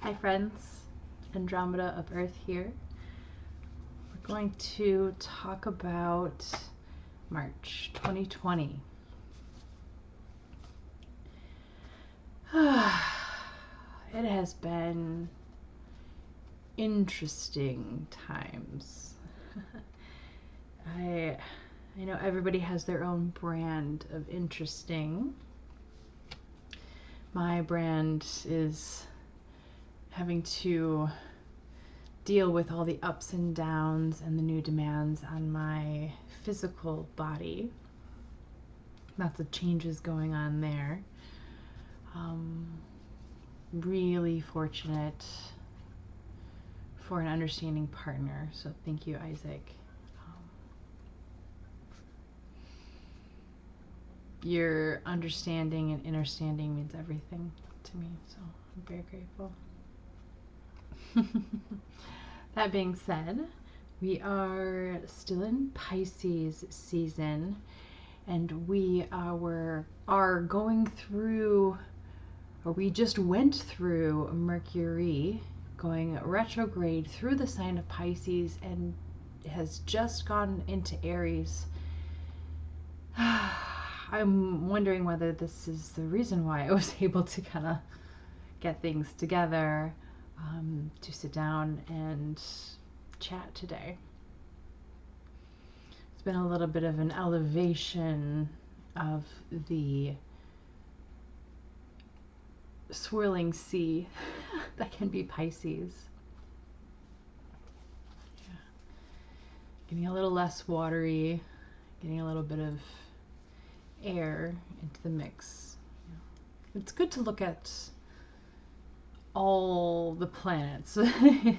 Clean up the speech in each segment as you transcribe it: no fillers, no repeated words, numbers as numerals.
Hi friends, Andromeda of Earth here. We're going to talk about March 2020. It has been interesting times. I know everybody has their own brand of interesting. My brand is having to deal with all the ups and downs and the new demands on my physical body. Lots of changes going on there. Really fortunate for an understanding partner, so thank you, Isaac. Your understanding and understanding means everything to me, so I'm very grateful. That being said, we are still in Pisces season, and we are going through, or we just went through Mercury going retrograde through the sign of Pisces and has just gone into Aries. I'm wondering whether this is the reason why I was able to kind of get things together to sit down and chat today. It's been a little bit of an elevation of the swirling sea that can be Pisces. Yeah. Getting a little less watery, getting a little bit of air into the mix. It's good to look at all the planets. You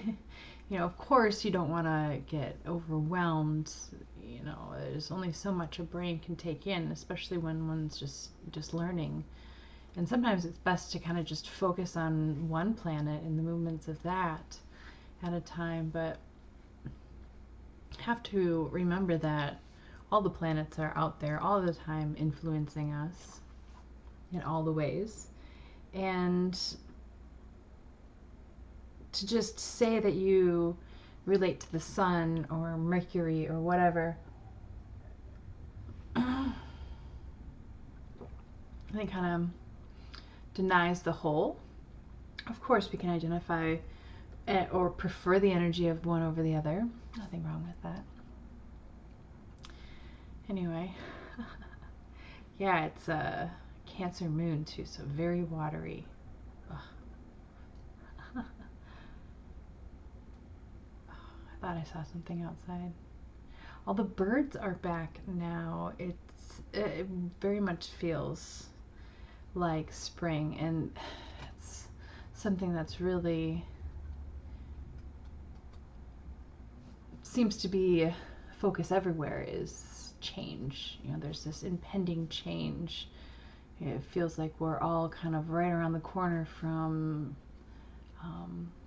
know, of course you don't want to get overwhelmed. You know, there's only so much a brain can take in, especially when one's just learning. And sometimes it's best to kind of just focus on one planet and the movements of that at a time, but have to remember that all the planets are out there all the time influencing us in all the ways. And to just say that you relate to the sun or Mercury or whatever, I think kind of denies the whole. Of course, we can identify or prefer the energy of one over the other. Nothing wrong with that. Anyway, yeah, it's a Cancer moon too, so very watery. I thought I saw something outside. All the birds are back now. It very much feels like spring, and it's something that's really seems to be focus everywhere is change. You know, there's this impending change. It feels like we're all kind of right around the corner from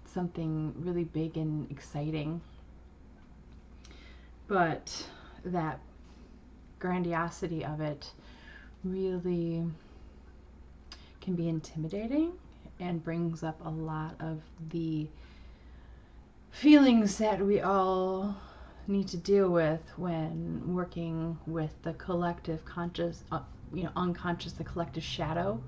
something really big and exciting. But that grandiosity of it really can be intimidating and brings up a lot of the feelings that we all need to deal with when working with the collective conscious, unconscious, the collective shadow,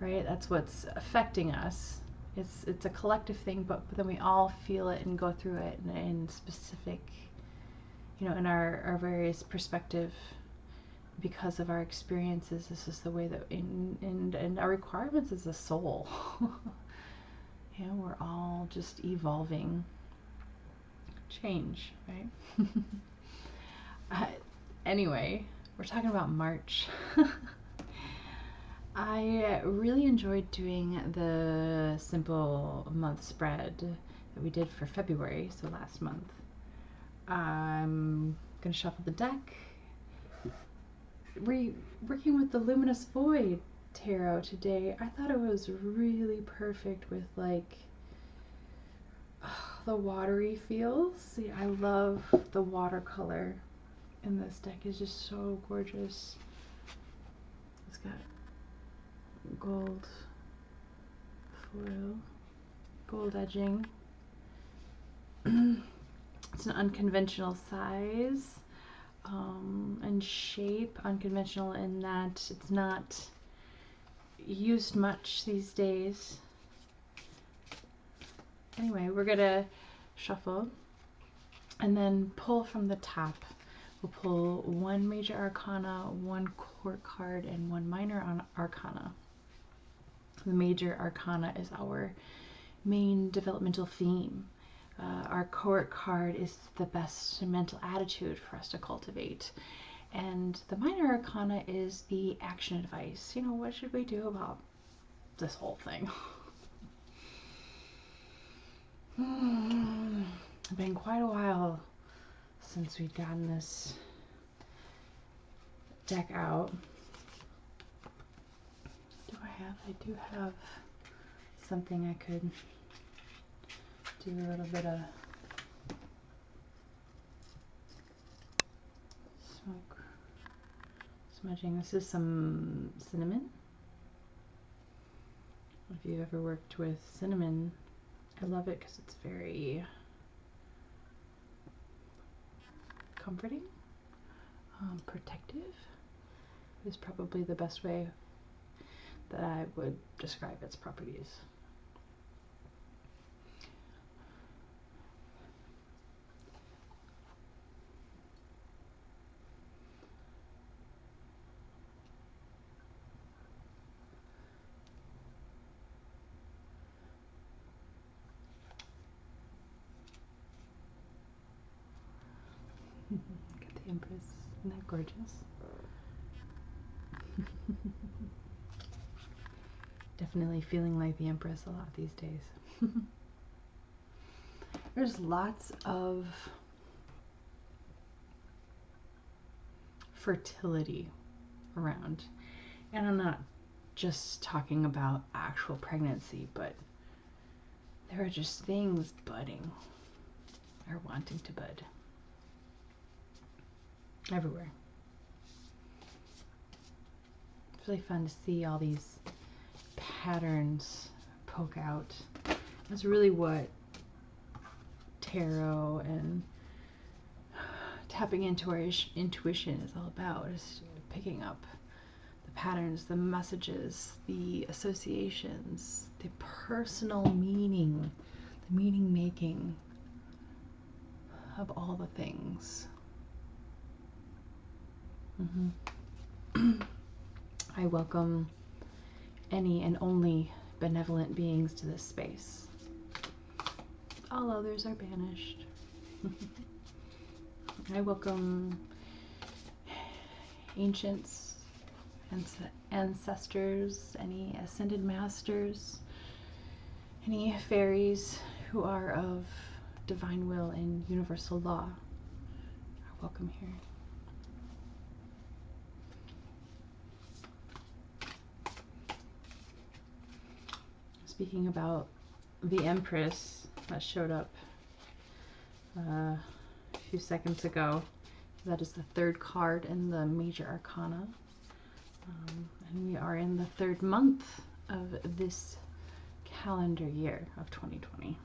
right? That's what's affecting us. It's a collective thing, but then we all feel it and go through it in specific, in our various perspective because of our experiences. This is the way that and our requirements as a soul. We're all just evolving. Change, right? Anyway, we're talking about March. I really enjoyed doing the simple month spread that we did for February, so last month. I'm going to shuffle the deck. Working with the Luminous Void Tarot today, I thought it was really perfect with like the watery feels. See, I love the watercolor in this deck. It's just so gorgeous. It's got gold foil. gold edging. It's an unconventional size and shape, unconventional in that it's not used much these days. Anyway, we're gonna shuffle and then pull from the top. We'll pull one major arcana, one court card, and one minor arcana. The major arcana is our main developmental theme. Our court card is the best mental attitude for us to cultivate. And the minor arcana is the action advice. You know, what should we do about this whole thing? It's been quite a while since we'd gotten this deck out. I do have something I could do a little bit of smoke smudging. This is some cinnamon. If you've ever worked with cinnamon, I love it because it's very comforting, protective is probably the best way that I would describe its properties. Look at the Empress, isn't that gorgeous? Definitely feeling like the Empress a lot these days. There's lots of fertility around, and I'm not just talking about actual pregnancy, but there are just things budding or wanting to bud everywhere. It's really fun to see all these patterns poke out. That's really what tarot and tapping into our intuition is all about, is picking up the patterns, the messages, the associations, the personal meaning, the meaning making of all the things. I welcome any and only benevolent beings to this space. All others are banished. I welcome ancients, ancestors, any ascended masters, any fairies who are of divine will and universal law are welcome here. Speaking about the Empress that showed up a few seconds ago, that is the third card in the major arcana, and we are in the third month of this calendar year of 2020.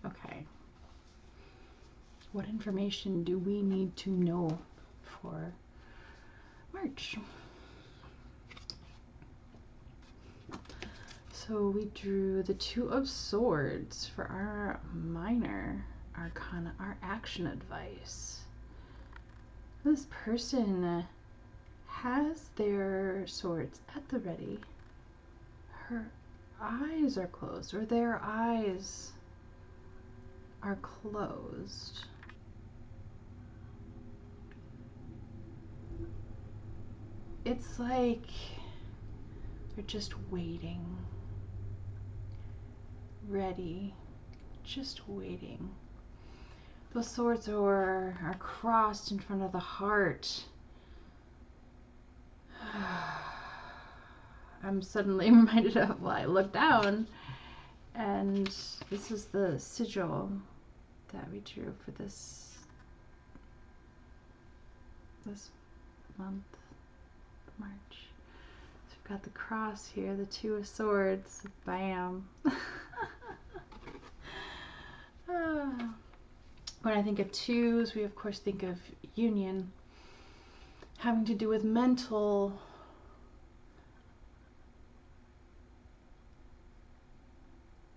Okay, what information do we need to know for March? So we drew the Two of Swords for our minor arcana, our action advice. This person has their swords at the ready. Her eyes are closed, or their eyes are closed. It's like they're just waiting, ready, just waiting. Those swords are crossed in front of the heart, I'm suddenly reminded of, well, I looked down, and this is the sigil that we drew for this month, March. So we've got the cross here, the Two of Swords, bam. When I think of twos, we of course think of union, having to do with mental,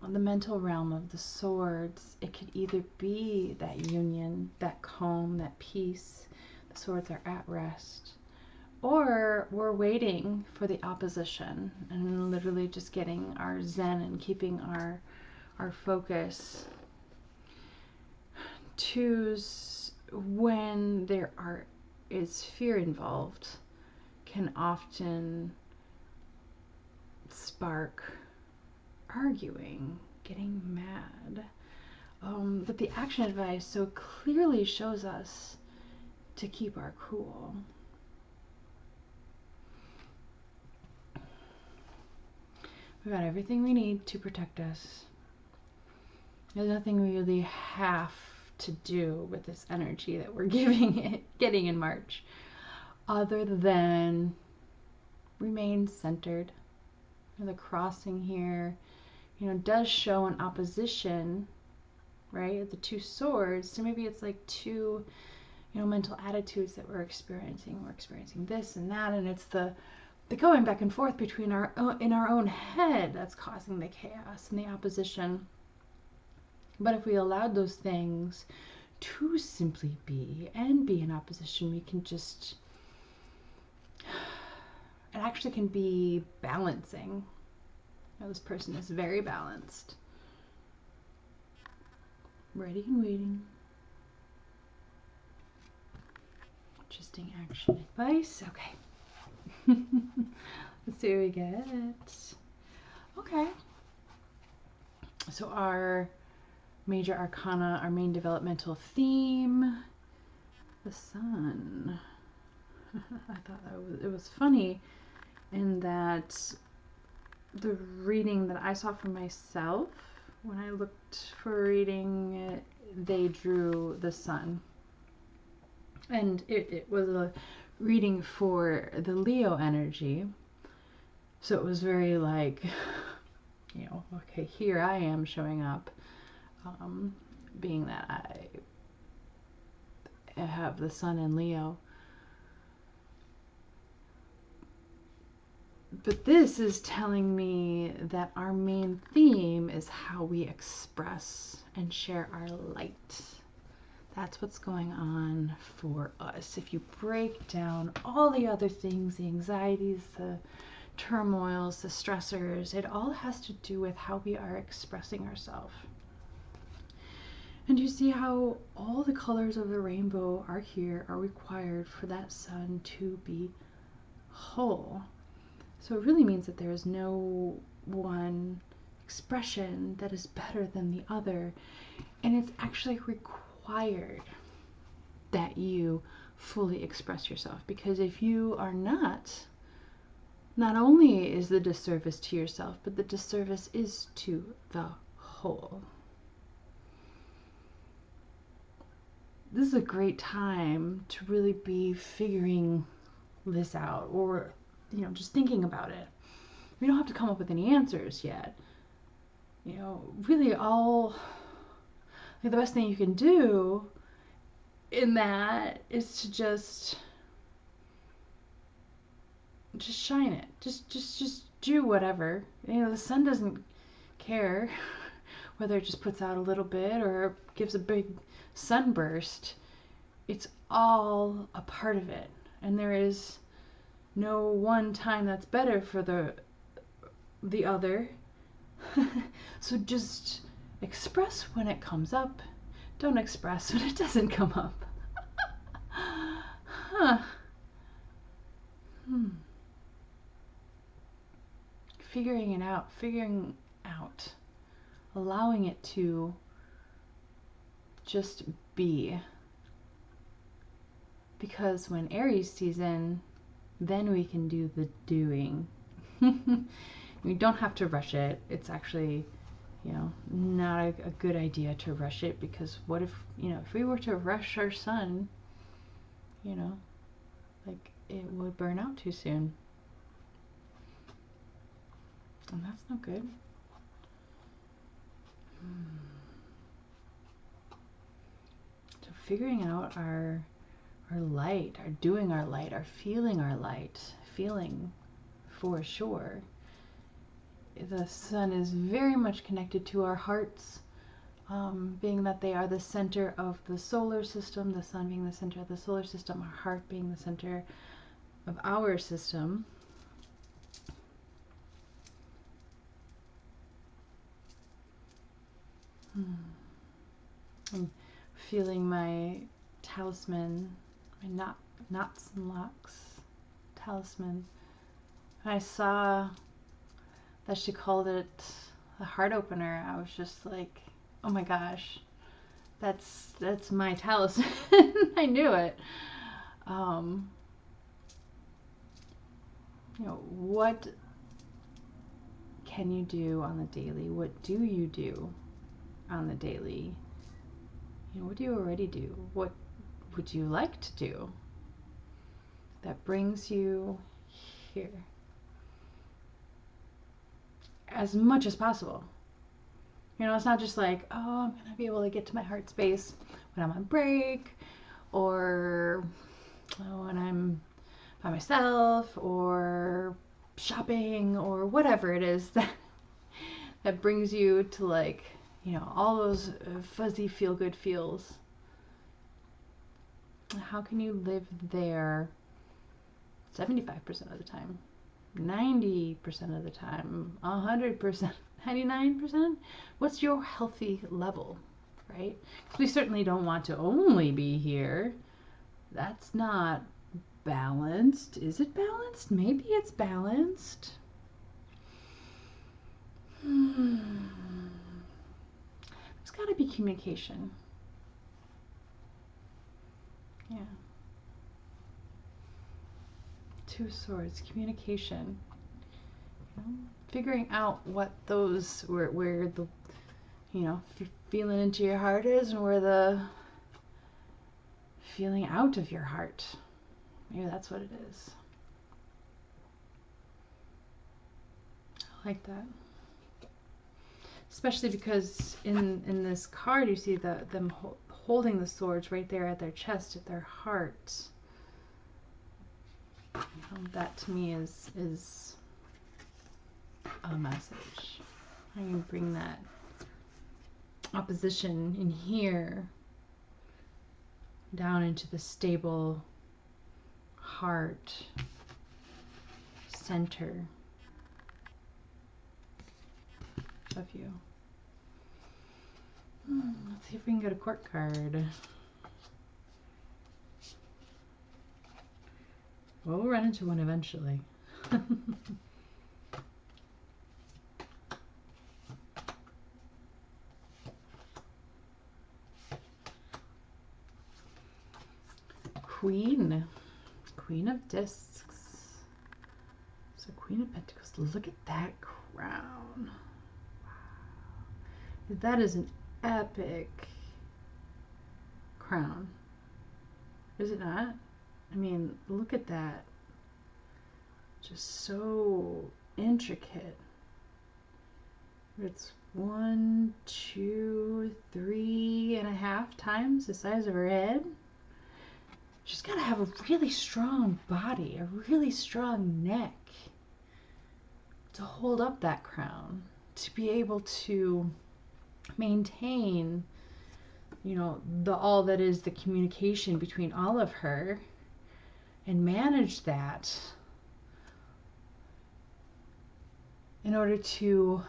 the mental realm of the swords. It could either be that union, that calm, that peace. The swords are at rest. Or we're waiting for the opposition and literally just getting our zen and keeping our focus. Twos, when there is fear involved, can often spark arguing, getting mad. But the action advice so clearly shows us to keep our cool. We've got everything we need to protect us. There's nothing we really have to do with this energy that we're getting in March, other than remain centered. The crossing here, does show an opposition, right? The two swords. So maybe it's like two, mental attitudes that we're experiencing. We're experiencing this and that, and it's the going back and forth between in our own head that's causing the chaos and the opposition. But if we allowed those things to simply be and be in opposition, we can just, it actually can be balancing. This person is very balanced. Ready and waiting. Interesting action advice. Okay. Let's see what we get. Okay. So our major arcana, our main developmental theme, the sun. I thought it was funny in that the reading that I saw for myself, when I looked for a reading, they drew the sun. And it was a reading for the Leo energy. So it was very like, okay, here I am showing up, being that I have the sun in Leo. But this is telling me that our main theme is how we express and share our light. That's what's going on for us. If you break down all the other things, the anxieties, the turmoils, the stressors, it all has to do with how we are expressing ourselves. And you see how all the colors of the rainbow are required for that sun to be whole. So it really means that there is no one expression that is better than the other. And it's actually required that you fully express yourself. Because if you are not only is the disservice to yourself, but the disservice is to the whole. This is a great time to really be figuring this out, or just thinking about it. We don't have to come up with any answers yet. Really the best thing you can do in that is to just shine it. Just do whatever. The sun doesn't care whether it just puts out a little bit or gives a big sunburst. It's all a part of it. And there is no one time that's better for the other. So just express when it comes up. Don't express when it doesn't come up. Figuring out, allowing it to just be. Because when Aries season then we can do the doing. We don't have to rush it. It's actually, not a good idea to rush it, because what if, if we were to rush our sun, like it would burn out too soon. And that's not good. So figuring out our light, our doing our light, our light, feeling for sure. The sun is very much connected to our hearts, being that they are the center of the solar system, the sun being the center of the solar system, our heart being the center of our system. I'm feeling my talisman, my knots and locks talisman. I saw that she called it a heart opener. I was just like, oh my gosh, that's my talisman. I knew it. What can you do on the daily? What do you do on the daily? What do you already do? What would you like to do that brings you here as much as possible? It's not just like, oh, I'm gonna be able to get to my heart space when I'm on break, or when I'm by myself, or shopping, or whatever it is that brings you to, like, all those fuzzy feel-good feels. How can you live there 75% of the time, 90% of the time, 100%, 99%? What's your healthy level, right? Because we certainly don't want to only be here. That's not balanced. Is it balanced? Maybe it's balanced. There's got to be communication. Yeah. Two Swords, communication. Figuring out what those, where the, feeling into your heart is, and where the feeling out of your heart. Maybe that's what it is. I like that. Especially because in this card you see them holding the swords right there at their chest, at their heart. That to me is a message. I can bring that opposition in here down into the stable heart center of you. Let's see if we can get a court card. Well, we'll run into one eventually. Queen of Discs. So Queen of Pentacles. Look at that crown. Wow. That is an epic crown. Is it not? I mean, look at that. Just so intricate. It's 1, 2, 3.5 times the size of her head. She's got to have a really strong body, a really strong neck to hold up that crown, to be able to maintain, all that is the communication between all of her, and manage that in order to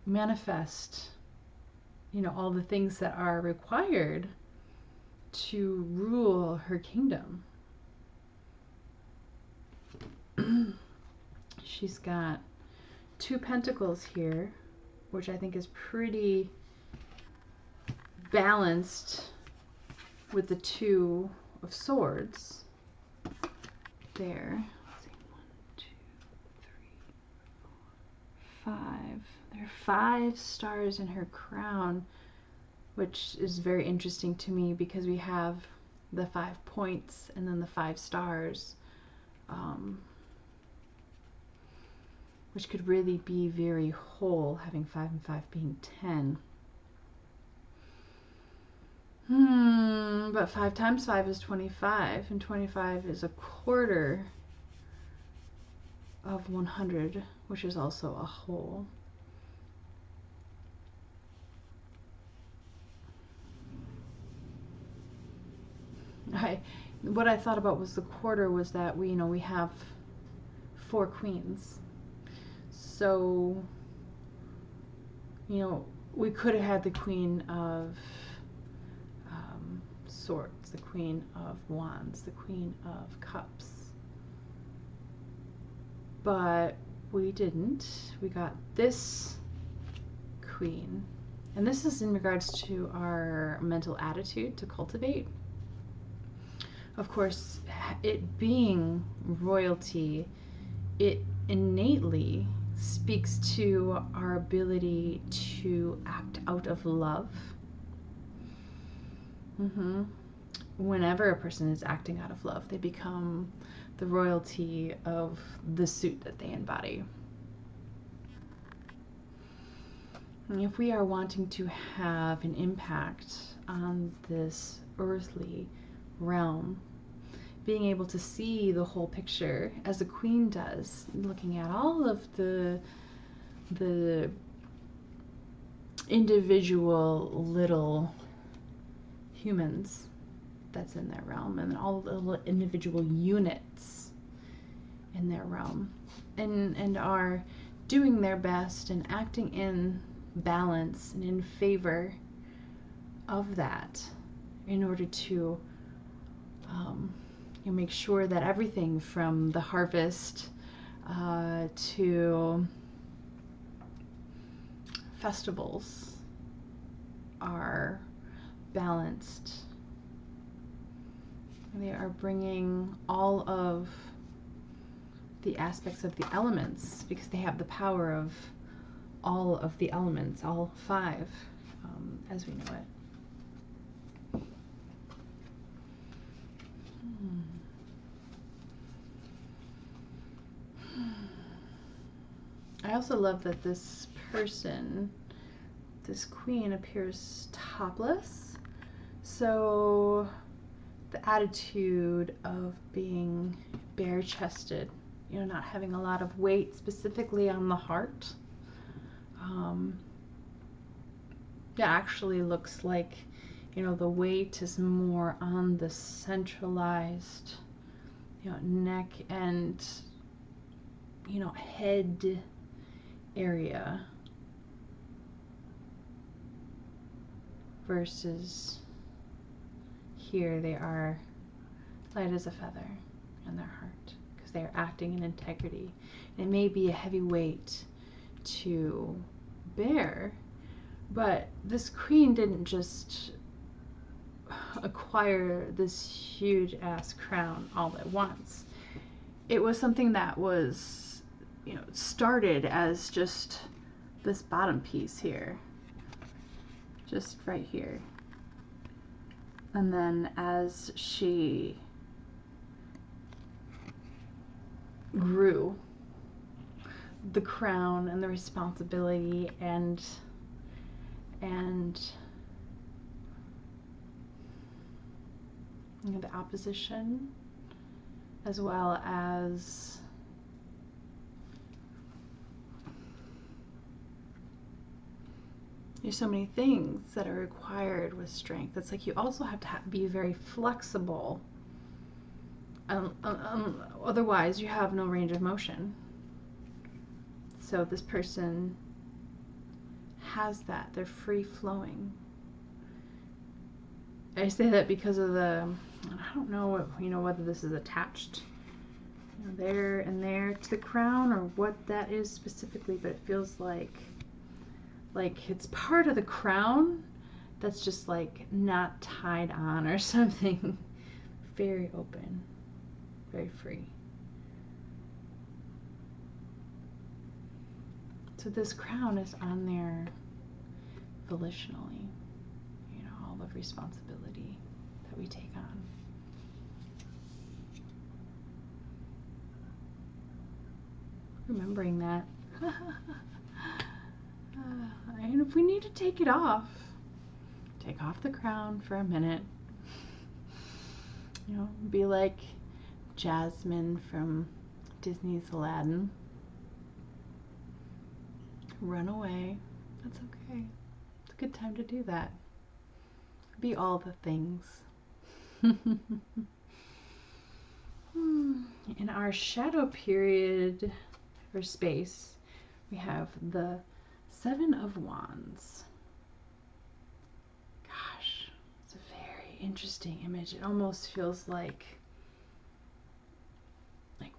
manifest, all the things that are required to rule her kingdom. She's got 2 pentacles here, which I think is pretty balanced with the 2 of Swords. there. Let's see, 1, 2, 3, 4, 5. There are 5 stars in her crown, which is very interesting to me because we have the 5 points and then the 5 stars, which could really be very whole, having 5 and 5 being 10. But 5 times 5 is 25, and 25 is a quarter of 100, which is also a whole. What I thought about was the quarter was that we have 4 queens. So, we could have had the Queen of Swords, the Queen of Wands, the Queen of Cups. But we didn't. We got this Queen. And this is in regards to our mental attitude to cultivate. Of course, it being royalty, it innately speaks to our ability to act out of love. Whenever a person is acting out of love, they become the royalty of the suit that they embody. And if we are wanting to have an impact on this earthly realm, being able to see the whole picture as a queen does, looking at all of the individual little humans that's in their realm, and all the little individual units in their realm, and are doing their best and acting in balance and in favor of that in order to make sure that everything from the harvest to festivals are balanced. They are bringing all of the aspects of the elements, because they have the power of all of the elements, all 5, as we know it. I also love that this person, this queen, appears topless. So the attitude of being bare-chested, not having a lot of weight specifically on the heart. It actually looks like, the weight is more on the centralized, neck and, head area versus here they are light as a feather in their heart, because they are acting in integrity. And it may be a heavy weight to bear, but this queen didn't just acquire this huge ass crown all at once. It was something that was, started as just this bottom piece here, just right here. And then as she grew, the crown and the responsibility and the opposition, as well as there's so many things that are required with strength. It's like you also have to be very flexible. Otherwise, you have no range of motion. So this person has that. They're free flowing. I say that because of I don't know, whether this is attached, there and there to the crown, or what that is specifically, but it feels like it's part of the crown that's just not tied on or something. Very open, very free. So this crown is on there volitionally, you know, all of responsibility that we take on. Remembering that. And if we need to take it off, take off the crown for a minute. You know, be like Jasmine from Disney's Aladdin. Run away. That's okay. It's a good time to do that. Be all the things. In our shadow period or space, we have the Seven of Wands. Gosh, it's a very interesting image. It almost feels like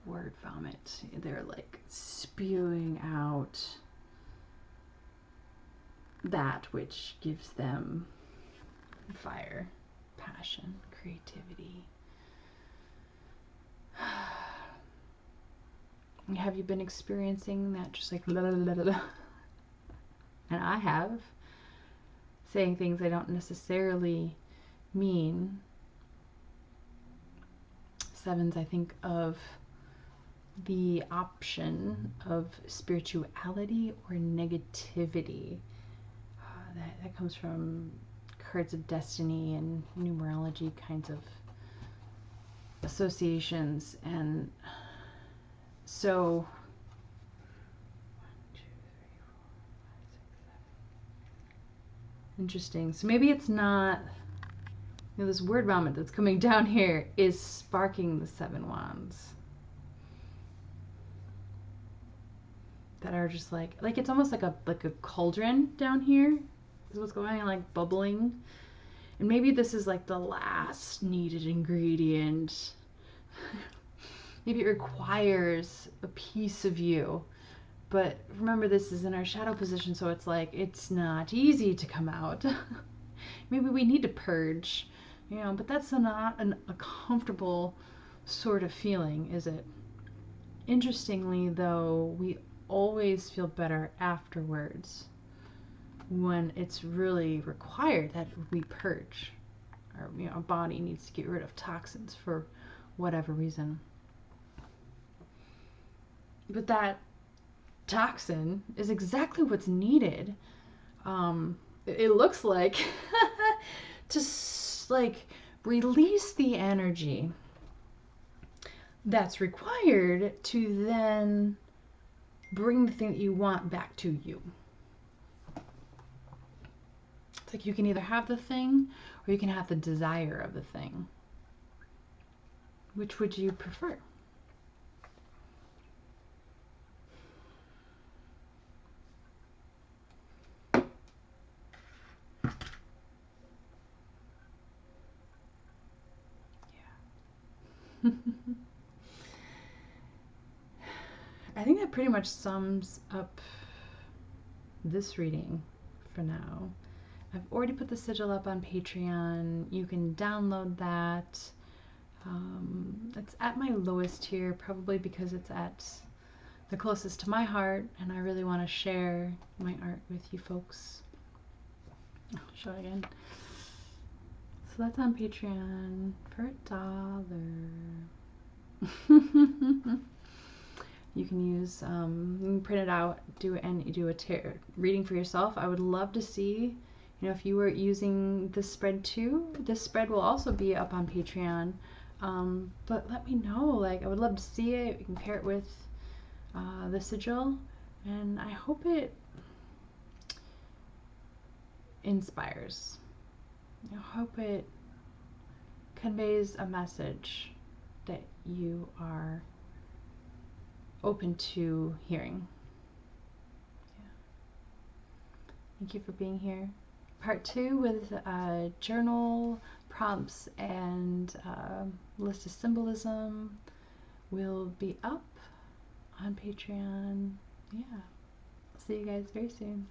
word vomit. They're like spewing out that which gives them fire, passion, creativity. Have you been experiencing that, just like blah, blah, blah, blah? And I have, saying things I don't necessarily mean. Sevens, I think of the option of spirituality or negativity. That comes from cards of destiny and numerology kinds of associations. And so 1, 2, 3, 4, 5, 6, 7. Interesting. So maybe it's not, you know, this word vomit that's coming down here is sparking the Seven Wands. That are just like it's almost like a cauldron down here is what's going on, like bubbling. And maybe this is like the last needed ingredient. Maybe it requires a piece of you. But remember, this is in our shadow position, so it's like it's not easy to come out. Maybe we need to purge, you know, but that's not a comfortable sort of feeling, is it? Interestingly, though, we always feel better afterwards when it's really required that we purge. Our, you know, our body needs to get rid of toxins for whatever reason. But that toxin is exactly what's needed. It looks like to like release the energy that's required to then bring the thing that you want back to you. It's like you can either have the thing or you can have the desire of the thing. Which would you prefer? Yeah. I think that pretty much sums up this reading for now. I've already put the sigil up on Patreon. You can download that. It's at my lowest tier, probably because it's at the closest to my heart, and I really want to share my art with you folks. I'll show it again. So that's on Patreon for $1. You can use, you can print it out, do a reading for yourself. I would love to see, you know, if you were using this spread too. This spread will also be up on Patreon. But let me know. Like, I would love to see it. You can pair it with the sigil, and I hope it inspires. I hope it conveys a message that you are open to hearing. Yeah. Thank you for being here. Part 2 with journal prompts and list of symbolism will be up on Patreon. Yeah. I'll see you guys very soon.